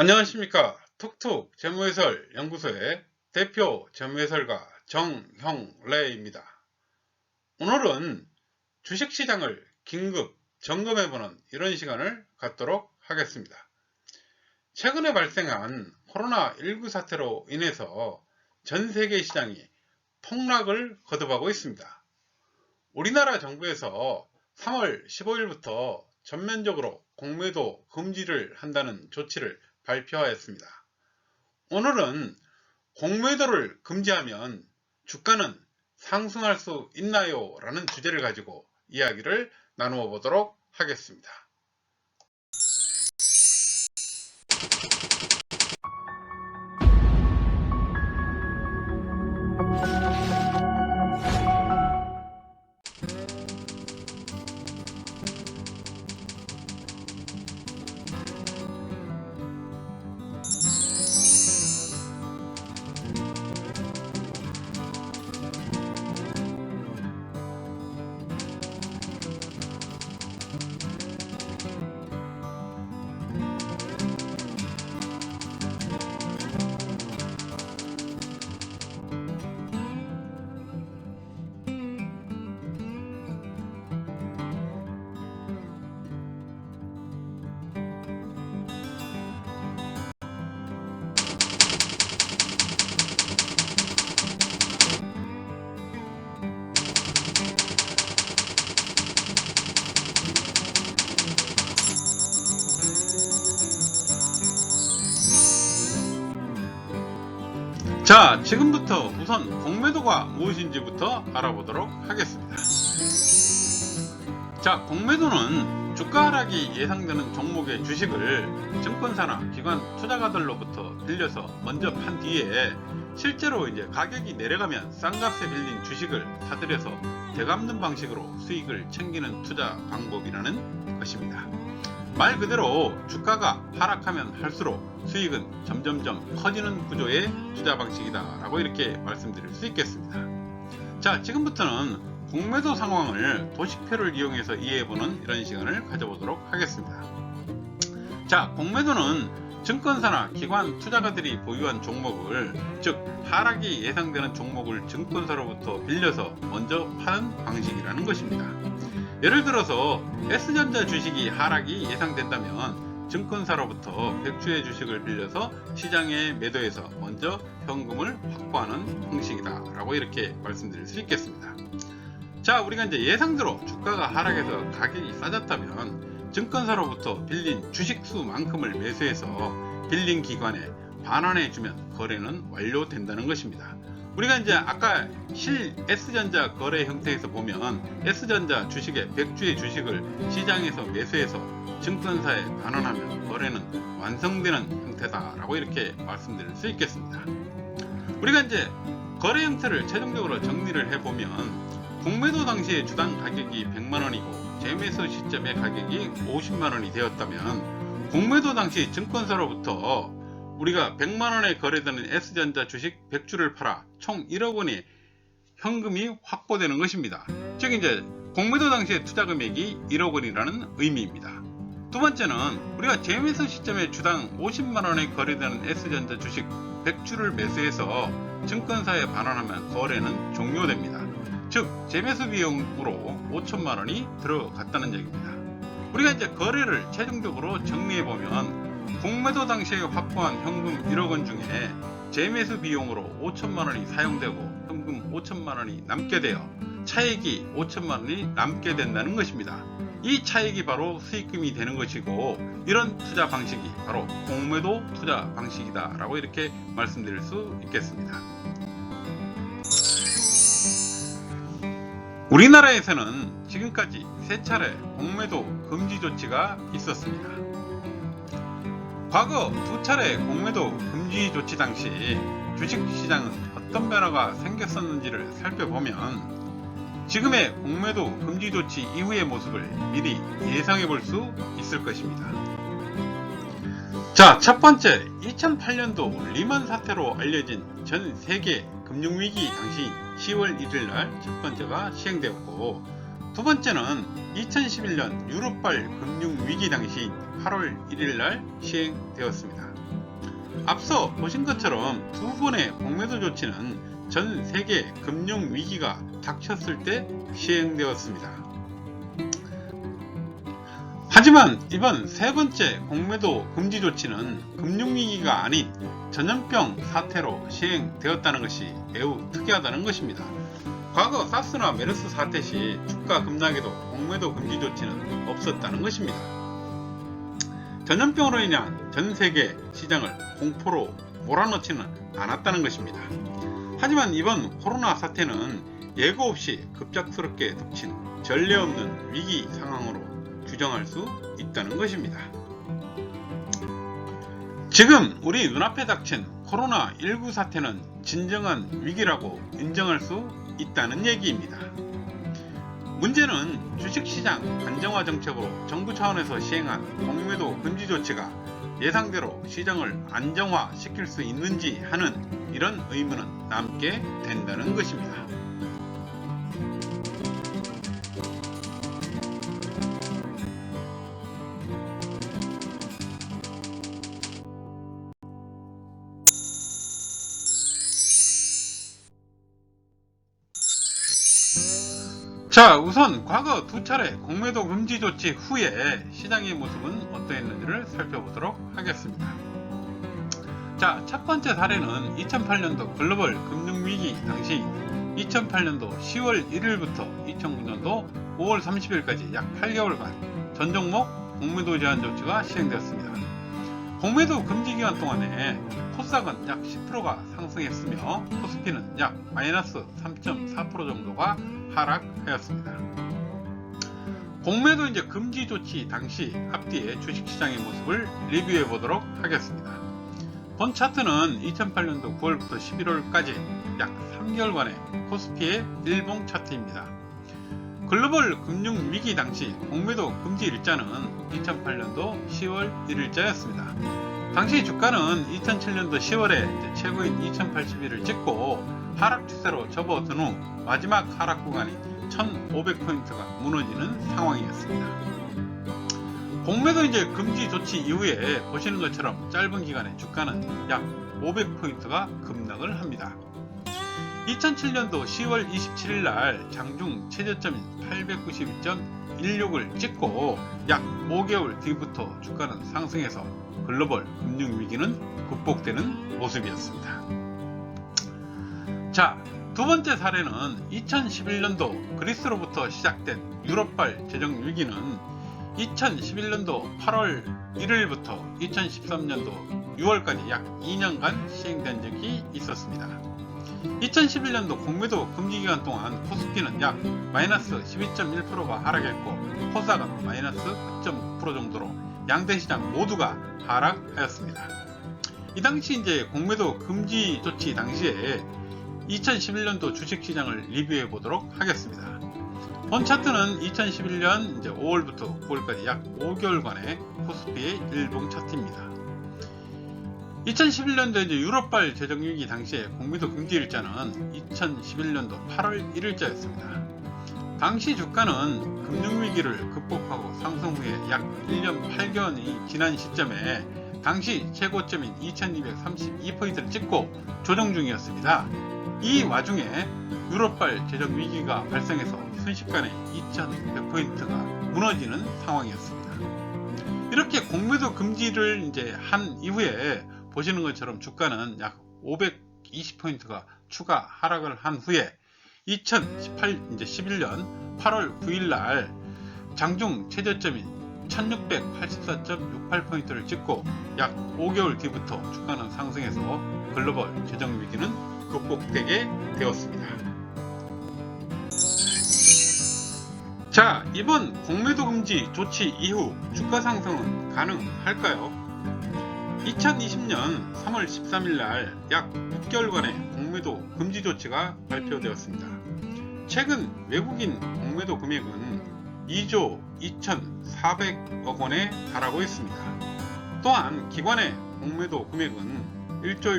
안녕하십니까. 톡톡 재무해설 연구소의 대표 재무해설가 정형래입니다. 오늘은 주식시장을 긴급 점검해보는 이런 시간을 갖도록 하겠습니다. 최근에 발생한 코로나19 사태로 인해서 전 세계 시장이 폭락을 거듭하고 있습니다. 우리나라 정부에서 3월 15일부터 전면적으로 공매도 금지를 한다는 조치를 발표하였습니다. 오늘은 공매도를 금지하면 주가는 상승할 수 있나요? 라는 주제를 가지고 이야기를 나누어 보도록 하겠습니다. 자, 지금부터 우선 공매도가 무엇인지부터 알아보도록 하겠습니다. 자, 공매도는 주가 하락이 예상되는 종목의 주식을 증권사나 기관 투자가들로부터 빌려서 먼저 판 뒤에 실제로 이제 가격이 내려가면 싼 값에 빌린 주식을 사들여서 되갚는 방식으로 수익을 챙기는 투자 방법이라는 것입니다. 말 그대로 주가가 하락하면 할수록 수익은 점점점 커지는 구조의 투자 방식이다 라고 이렇게 말씀드릴 수 있겠습니다. 자, 지금부터는 공매도 상황을 도식표를 이용해서 이해해보는 이런 시간을 가져보도록 하겠습니다. 자, 공매도는 증권사나 기관 투자가들이 보유한 종목을, 즉 하락이 예상되는 종목을 증권사로부터 빌려서 먼저 파는 방식이라는 것입니다. 예를 들어서 S전자 주식이 하락이 예상된다면 증권사로부터 100주의 주식을 빌려서 시장에 매도해서 먼저 현금을 확보하는 방식이다 라고 이렇게 말씀드릴 수 있겠습니다. 자, 우리가 이제 예상대로 주가가 하락해서 가격이 싸졌다면 증권사로부터 빌린 주식수만큼을 매수해서 빌린 기관에 반환해주면 거래는 완료된다는 것입니다. 우리가 이제 아까 실 S전자 거래 형태에서 보면 S전자 주식의 100주의 주식을 시장에서 매수해서 증권사에 반환하면 거래는 완성되는 형태다라고 이렇게 말씀드릴 수 있겠습니다. 우리가 이제 거래 형태를 최종적으로 정리를 해보면 공매도 당시의 주당 가격이 100만원이고 재매수 시점의 가격이 50만원이 되었다면 공매도 당시 증권사로부터 우리가 100만원에 거래되는 S전자 주식 100주를 팔아 총 1억원의 현금이 확보되는 것입니다. 즉 이제 공매도 당시의 투자 금액이 1억원이라는 의미입니다. 두 번째는 우리가 재매수 시점에 주당 50만원에 거래되는 S전자 주식 100주를 매수해서 증권사에 반환하면 거래는 종료됩니다. 즉 재매수 비용으로 5천만원이 들어갔다는 얘기입니다. 우리가 이제 거래를 최종적으로 정리해보면 공매도 당시에 확보한 현금 1억원 중에 재매수 비용으로 5천만원이 사용되고 현금 5천만원이 남게 되어 차익이 5천만원이 남게 된다는 것입니다. 이 차익이 바로 수익금이 되는 것이고 이런 투자 방식이 바로 공매도 투자 방식이다 라고 이렇게 말씀드릴 수 있겠습니다. 우리나라에서는 지금까지 3차례 공매도 금지 조치가 있었습니다. 과거 2차례 공매도 금지 조치 당시 주식시장은 어떤 변화가 생겼었는지를 살펴보면 지금의 공매도 금지 조치 이후의 모습을 미리 예상해 볼 수 있을 것입니다. 자, 첫 번째, 2008년도 리먼 사태로 알려진 전 세계 금융위기 당시 10월 1일 날 첫 번째가 시행되었고, 두 번째는 2011년 유럽발 금융위기 당시 8월 1일 날 시행되었습니다. 앞서 보신 것처럼 두 번의 공매도 조치는 전 세계 금융 위기가 닥쳤을 때 시행되었습니다. 하지만 이번 세 번째 공매도 금지 조치는 금융위기가 아닌 전염병 사태로 시행되었다는 것이 매우 특이하다는 것입니다. 과거 사스나 메르스 사태 시 주가 급락에도 공매도 금지 조치는 없었다는 것입니다. 전염병으로 인한 전 세계 시장을 공포로 몰아넣지는 않았다는 것입니다. 하지만 이번 코로나 사태는 예고 없이 급작스럽게 덮친 전례 없는 위기 상황으로 규정할 수 있다는 것입니다. 지금 우리 눈앞에 닥친 코로나19 사태는 진정한 위기라고 인정할 수 있다는 얘기입니다. 문제는 주식시장 안정화 정책으로 정부 차원에서 시행한 공매도 금지 조치가 예상대로 시장을 안정화시킬 수 있는지 하는 이런 의문은 남게 된다는 것입니다. 자, 우선 과거 두 차례 공매도 금지 조치 후에 시장의 모습은 어떠했는지를 살펴보도록 하겠습니다. 자, 첫 번째 사례는 2008년도 글로벌 금융위기 당시 2008년도 10월 1일부터 2009년도 5월 30일까지 약 8개월간 전 종목 공매도 제한 조치가 시행되었습니다. 공매도 금지 기간 동안에 코스닥은 약 10%가 상승했으며 코스피는 약 마이너스 3.4% 정도가 하락하였습니다. 공매도 금지 조치 당시 앞뒤의 주식시장의 모습을 리뷰해 보도록 하겠습니다. 본 차트는 2008년도 9월부터 11월까지 약 3개월간의 코스피의 일봉 차트입니다. 글로벌 금융위기 당시 공매도 금지 일자는 2008년도 10월 1일자였습니다. 당시 주가는 2007년도 10월에 최고인 2081을 찍고 하락 추세로 접어든 후 마지막 하락 구간이 1500포인트가 무너지는 상황이었습니다. 공매도 금지 조치 이후에 보시는 것처럼 짧은 기간에 주가는 약 500포인트가 급락을 합니다. 2007년도 10월 27일 날 장중 최저점인 892.16을 찍고 약 5개월 뒤부터 주가는 상승해서 글로벌 금융위기는 극복되는 모습이었습니다. 자, 두 번째 사례는 2011년도 그리스로부터 시작된 유럽발 재정위기는 2011년도 8월 1일부터 2013년도 6월까지 약 2년간 시행된 적이 있었습니다. 2011년도 공매도 금지 기간 동안 코스피는 약 마이너스 12.1%가 하락했고 코스닥은 마이너스 9.9% 정도로 양대 시장 모두가 하락하였습니다. 이 당시 공매도 금지 조치 당시에 2011년도 주식시장을 리뷰해 보도록 하겠습니다. 본 차트는 2011년 5월부터 9월까지 약 5개월간의 코스피의 일봉 차트입니다. 2011년도 유럽발 재정위기 당시에 공매도 금지 일자는 2011년도 8월 1일자였습니다. 당시 주가는 금융위기를 극복하고 상승 후에 약 1년 8개월이 지난 시점에 당시 최고점인 2232포인트를 찍고 조정 중이었습니다. 이 와중에 유럽발 재정위기가 발생해서 순식간에 2100포인트가 무너지는 상황이었습니다. 이렇게 공매도 금지를 한 이후에 보시는 것처럼 주가는 약 520포인트가 추가 하락을 한 후에 2011년 8월 9일 날 장중 최저점인 1684.68포인트를 찍고 약 5개월 뒤부터 주가는 상승해서 글로벌 재정위기는 극복되게 되었습니다. 자, 이번 공매도 금지 조치 이후 주가 상승은 가능할까요? 2020년 3월 13일 날 약 6개월간의 공매도 금지 조치가 발표되었습니다. 최근 외국인 공매도 금액은 2조 2,400억 원에 달하고 있습니다. 또한 기관의 공매도 금액은 1조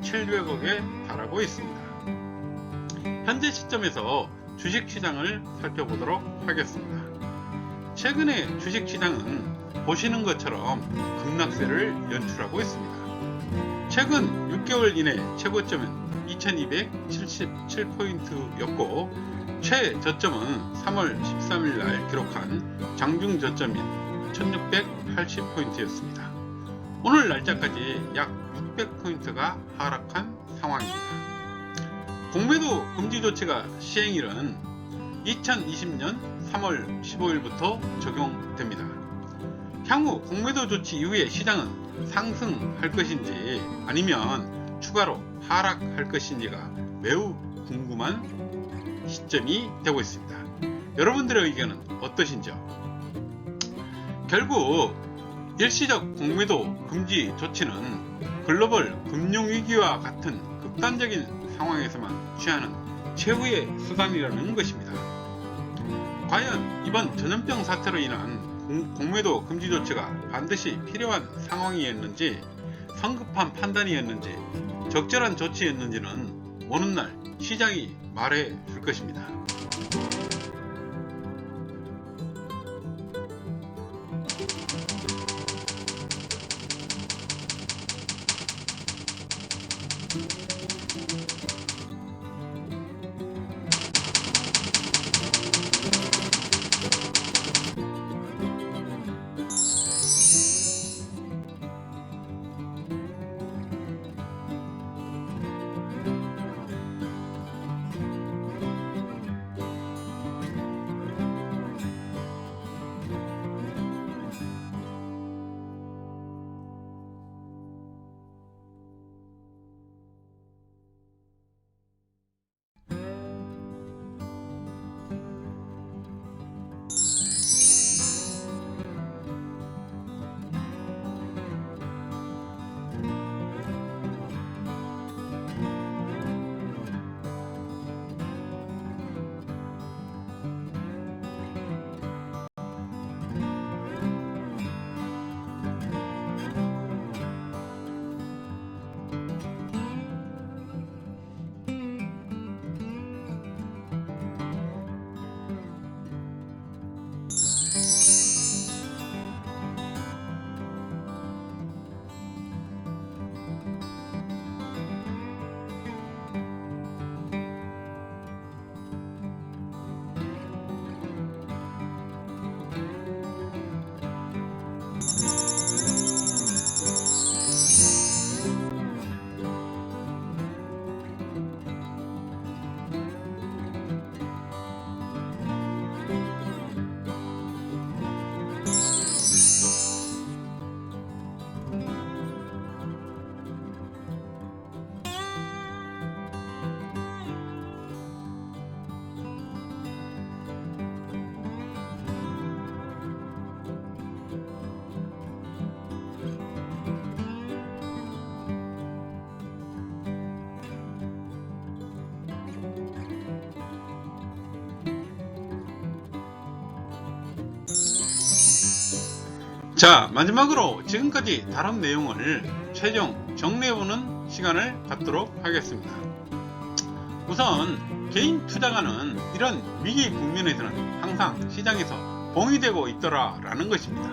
1,700억에 달하고 있습니다. 현재 시점에서 주식시장을 살펴보도록 하겠습니다. 최근의 주식시장은 보시는 것처럼 급락세를 연출하고 있습니다. 최근 6개월 이내 최고점은 2277포인트였고 최저점은 3월 13일 날 기록한 장중 저점인 1680포인트였습니다. 오늘 날짜까지 약 600포인트가 하락한 상황입니다. 공매도 금지 조치가 시행일은 2020년 3월 15일부터 적용됩니다. 향후 공매도 조치 이후에 시장은 상승할 것인지 아니면 추가로 하락할 것인지가 매우 궁금한 시점이 되고 있습니다. 여러분들의 의견은 어떠신지요? 결국 일시적 공매도 금지 조치는 글로벌 금융위기와 같은 극단적인 상황에서만 취하는 최후의 수단이라는 것입니다. 과연 이번 전염병 사태로 인한 공매도 금지 조치가 반드시 필요한 상황이었는지, 성급한 판단이었는지, 적절한 조치였는지는 오는 날 시장이 말해 줄 것입니다. 자, 마지막으로 지금까지 다룬 내용을 최종 정리해보는 시간을 갖도록 하겠습니다. 우선 개인 투자가는 이런 위기 국면에서는 항상 시장에서 봉이되고 있더라 라는 것입니다.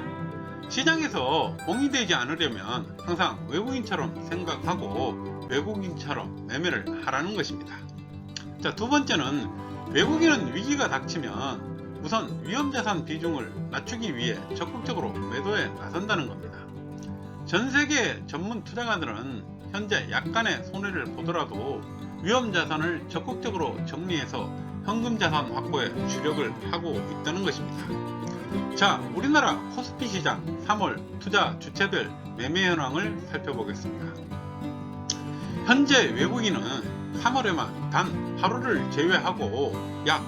시장에서 봉이되지 않으려면 항상 외국인처럼 생각하고 외국인처럼 매매를 하라는 것입니다. 자, 두 번째는 외국인은 위기가 닥치면 우선 위험자산 비중을 낮추기 위해 적극적으로 매도에 나선다는 겁니다. 전세계 전문 투자가들은 현재 약간의 손해를 보더라도 위험자산을 적극적으로 정리해서 현금자산 확보에 주력을 하고 있다는 것입니다. 자, 우리나라 코스피 시장 3월 투자 주체들 매매 현황을 살펴보겠습니다. 현재 외국인은 3월에만 단 하루를 제외하고 약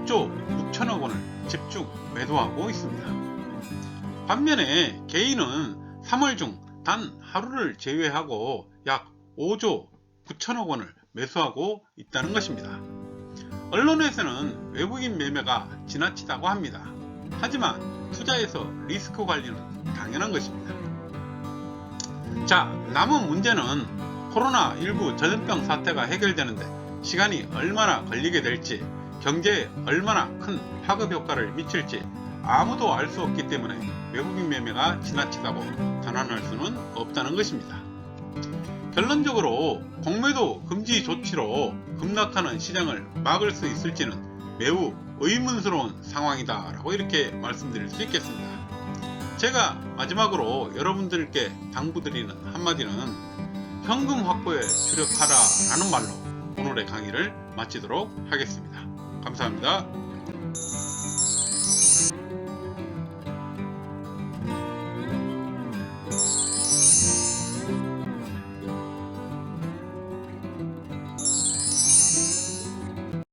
6조 6천억 원을 집중 매도하고 있습니다. 반면에 개인은 3월 중 단 하루를 제외하고 약 5조 9천억 원을 매수하고 있다는 것입니다. 언론에서는 외국인 매매가 지나치다고 합니다. 하지만 투자에서 리스크 관리는 당연한 것입니다. 자, 남은 문제는 코로나19 전염병 사태가 해결되는데 시간이 얼마나 걸리게 될지, 경제에 얼마나 큰 파급 효과를 미칠지 아무도 알 수 없기 때문에 외국인 매매가 지나치다고 단언할 수는 없다는 것입니다. 결론적으로 공매도 금지 조치로 급락하는 시장을 막을 수 있을지는 매우 의문스러운 상황이다 라고 이렇게 말씀드릴 수 있겠습니다. 제가 마지막으로 여러분들께 당부드리는 한마디는 현금 확보에 주력하라 라는 말로 오늘의 강의를 마치도록 하겠습니다. 감사합니다.